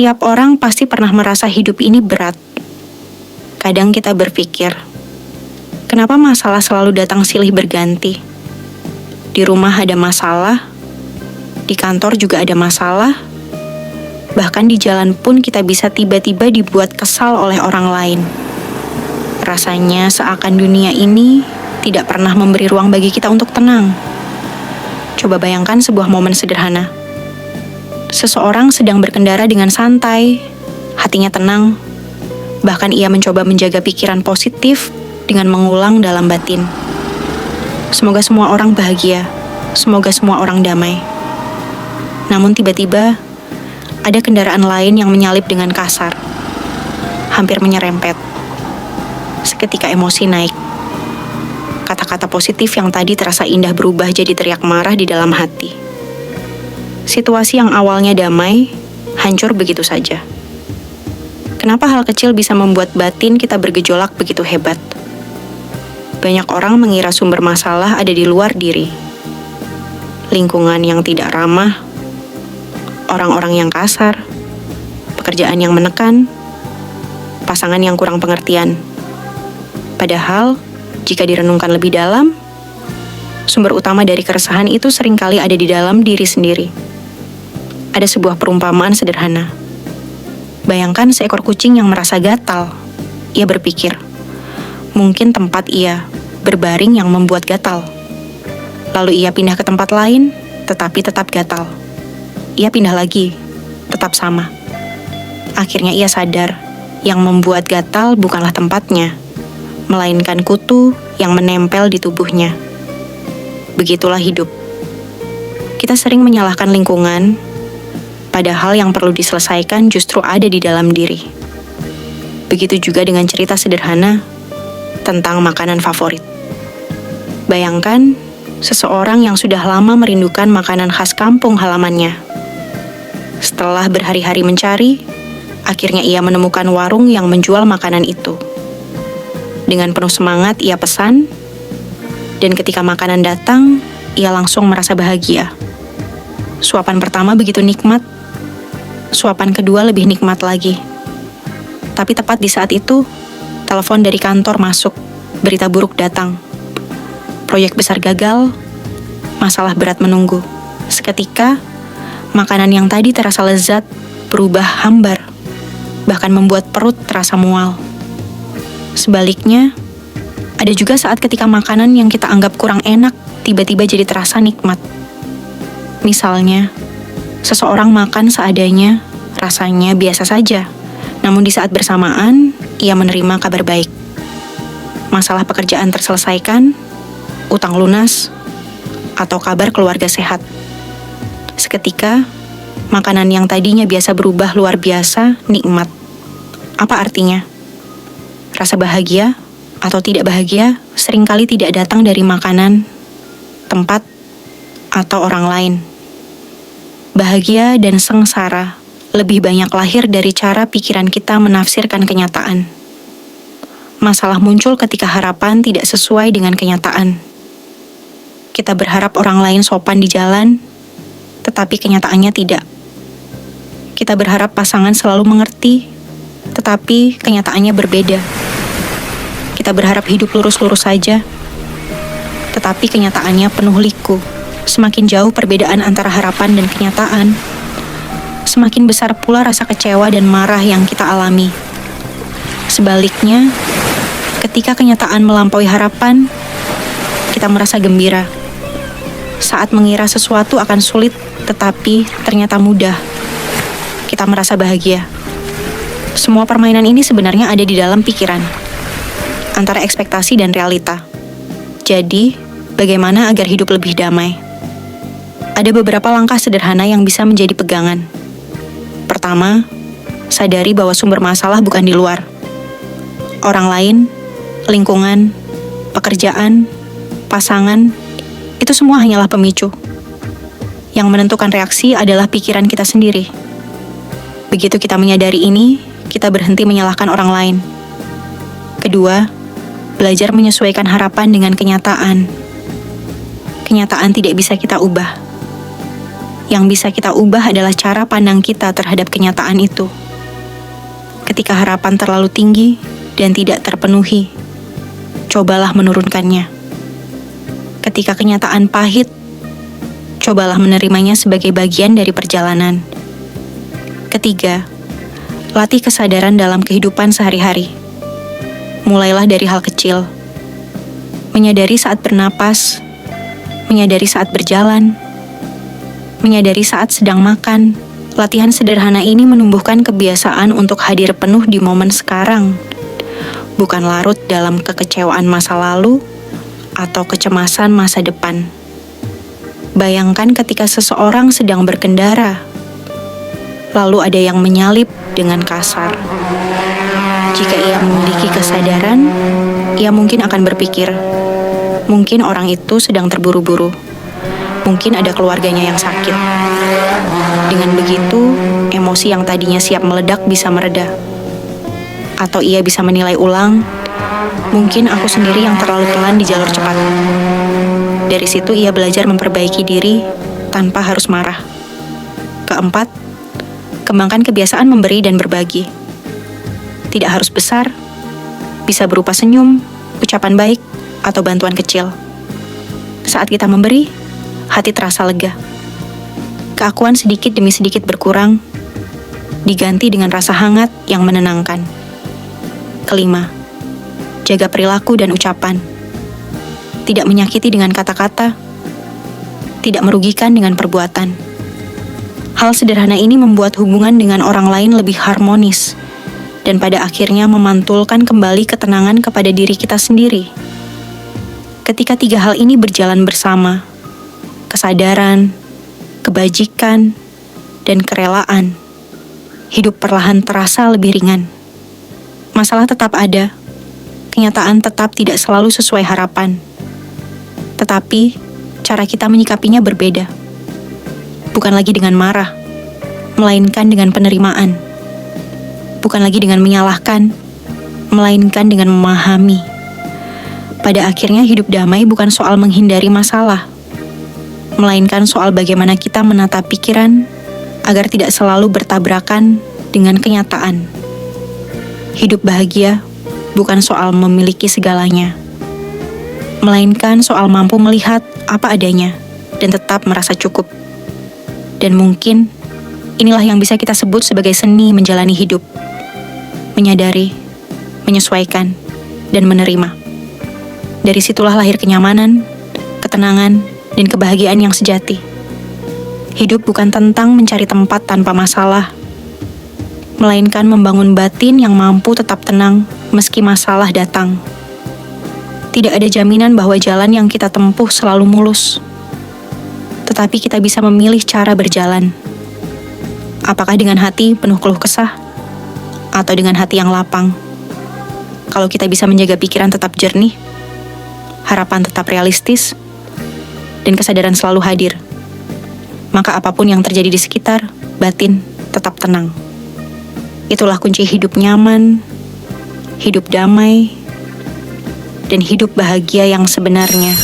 Setiap orang pasti pernah merasa hidup ini berat. Kadang kita berpikir, kenapa masalah selalu datang silih berganti? Di rumah ada masalah, di kantor juga ada masalah, bahkan di jalan pun kita bisa tiba-tiba dibuat kesal oleh orang lain. Rasanya seakan dunia ini tidak pernah memberi ruang bagi kita untuk tenang. Coba bayangkan sebuah momen sederhana. Seseorang sedang berkendara dengan santai, hatinya tenang, bahkan ia mencoba menjaga pikiran positif dengan mengulang dalam batin. Semoga semua orang bahagia, semoga semua orang damai. Namun tiba-tiba, ada kendaraan lain yang menyalip dengan kasar, hampir menyerempet. Seketika emosi naik. Kata-kata positif yang tadi terasa indah berubah jadi teriak marah di dalam hati. Situasi yang awalnya damai, hancur begitu saja. Kenapa hal kecil bisa membuat batin kita bergejolak begitu hebat? Banyak orang mengira sumber masalah ada di luar diri. Lingkungan yang tidak ramah, orang-orang yang kasar, pekerjaan yang menekan, pasangan yang kurang pengertian. Padahal, jika direnungkan lebih dalam, sumber utama dari keresahan itu seringkali ada di dalam diri sendiri. Ada sebuah perumpamaan sederhana. Bayangkan seekor kucing yang merasa gatal. Ia berpikir, mungkin tempat ia berbaring yang membuat gatal. Lalu ia pindah ke tempat lain, tetapi tetap gatal. Ia pindah lagi, tetap sama. Akhirnya ia sadar, yang membuat gatal bukanlah tempatnya, melainkan kutu yang menempel di tubuhnya. Begitulah hidup. Kita sering menyalahkan lingkungan, padahal yang perlu diselesaikan justru ada di dalam diri. Begitu juga dengan cerita sederhana tentang makanan favorit. Bayangkan seseorang yang sudah lama merindukan makanan khas kampung halamannya. Setelah berhari-hari mencari, akhirnya ia menemukan warung yang menjual makanan itu. Dengan penuh semangat ia pesan, dan ketika makanan datang, ia langsung merasa bahagia. Suapan pertama begitu nikmat, suapan kedua lebih nikmat lagi. Tapi tepat di saat itu, telepon dari kantor masuk, berita buruk datang. Proyek besar gagal, masalah berat menunggu. Seketika, makanan yang tadi terasa lezat berubah hambar, bahkan membuat perut terasa mual. Sebaliknya, ada juga saat ketika makanan yang kita anggap kurang enak tiba-tiba jadi terasa nikmat. Misalnya, seseorang makan seadanya, rasanya biasa saja. Namun di saat bersamaan, ia menerima kabar baik. Masalah pekerjaan terselesaikan, utang lunas, atau kabar keluarga sehat. Seketika, makanan yang tadinya biasa berubah luar biasa, nikmat. Apa artinya? Rasa bahagia atau tidak bahagia seringkali tidak datang dari makanan, tempat, atau orang lain. Bahagia dan sengsara lebih banyak lahir dari cara pikiran kita menafsirkan kenyataan. Masalah muncul ketika harapan tidak sesuai dengan kenyataan. Kita berharap orang lain sopan di jalan, tetapi kenyataannya tidak. Kita berharap pasangan selalu mengerti, tetapi kenyataannya berbeda. Kita berharap hidup lurus-lurus saja, tetapi kenyataannya penuh liku. Semakin jauh perbedaan antara harapan dan kenyataan, semakin besar pula rasa kecewa dan marah yang kita alami. Sebaliknya, ketika kenyataan melampaui harapan, kita merasa gembira. Saat mengira sesuatu akan sulit, tetapi ternyata mudah, kita merasa bahagia. Semua permainan ini sebenarnya ada di dalam pikiran, antara ekspektasi dan realita. Jadi, bagaimana agar hidup lebih damai? Ada beberapa langkah sederhana yang bisa menjadi pegangan. Pertama, sadari bahwa sumber masalah bukan di luar. Orang lain, lingkungan, pekerjaan, pasangan, itu semua hanyalah pemicu. Yang menentukan reaksi adalah pikiran kita sendiri. Begitu kita menyadari ini, kita berhenti menyalahkan orang lain. Kedua, belajar menyesuaikan harapan dengan kenyataan. Kenyataan tidak bisa kita ubah. Yang bisa kita ubah adalah cara pandang kita terhadap kenyataan itu. Ketika harapan terlalu tinggi dan tidak terpenuhi, cobalah menurunkannya. Ketika kenyataan pahit, cobalah menerimanya sebagai bagian dari perjalanan. Ketiga, latih kesadaran dalam kehidupan sehari-hari. Mulailah dari hal kecil. Menyadari saat bernapas, menyadari saat berjalan, menyadari saat sedang makan. Latihan sederhana ini menumbuhkan kebiasaan untuk hadir penuh di momen sekarang, bukan larut dalam kekecewaan masa lalu atau kecemasan masa depan. Bayangkan ketika seseorang sedang berkendara, lalu ada yang menyalip dengan kasar. Jika ia memiliki kesadaran, ia mungkin akan berpikir, mungkin orang itu sedang terburu-buru. Mungkin ada keluarganya yang sakit. Dengan begitu, emosi yang tadinya siap meledak bisa mereda. Atau ia bisa menilai ulang, mungkin aku sendiri yang terlalu pelan di jalur cepat. Dari situ ia belajar memperbaiki diri tanpa harus marah. Keempat, kembangkan kebiasaan memberi dan berbagi. Tidak harus besar, bisa berupa senyum, ucapan baik, atau bantuan kecil. Saat kita memberi, hati terasa lega. Keakuan sedikit demi sedikit berkurang, diganti dengan rasa hangat yang menenangkan. Kelima, jaga perilaku dan ucapan. Tidak menyakiti dengan kata-kata, tidak merugikan dengan perbuatan. Hal sederhana ini membuat hubungan dengan orang lain lebih harmonis, dan pada akhirnya memantulkan kembali ketenangan kepada diri kita sendiri. Ketika tiga hal ini berjalan bersama, kesadaran, kebajikan, dan kerelaan, hidup perlahan terasa lebih ringan. Masalah tetap ada, kenyataan tetap tidak selalu sesuai harapan. Tetapi, cara kita menyikapinya berbeda. Bukan lagi dengan marah, melainkan dengan penerimaan. Bukan lagi dengan menyalahkan, melainkan dengan memahami. Pada akhirnya hidup damai bukan soal menghindari masalah, melainkan soal bagaimana kita menata pikiran agar tidak selalu bertabrakan dengan kenyataan. Hidup bahagia bukan soal memiliki segalanya, melainkan soal mampu melihat apa adanya dan tetap merasa cukup. Dan mungkin inilah yang bisa kita sebut sebagai seni menjalani hidup. Menyadari, menyesuaikan, dan menerima. Dari situlah lahir kenyamanan, ketenangan, dan kebahagiaan yang sejati. Hidup bukan tentang mencari tempat tanpa masalah, melainkan membangun batin yang mampu tetap tenang meski masalah datang. Tidak ada jaminan bahwa jalan yang kita tempuh selalu mulus, tetapi kita bisa memilih cara berjalan. Apakah dengan hati penuh keluh kesah, atau dengan hati yang lapang? Kalau kita bisa menjaga pikiran tetap jernih, harapan tetap realistis, dan kesadaran selalu hadir, maka apapun yang terjadi di sekitar, batin tetap tenang. Itulah kunci hidup nyaman, hidup damai, dan hidup bahagia yang sebenarnya.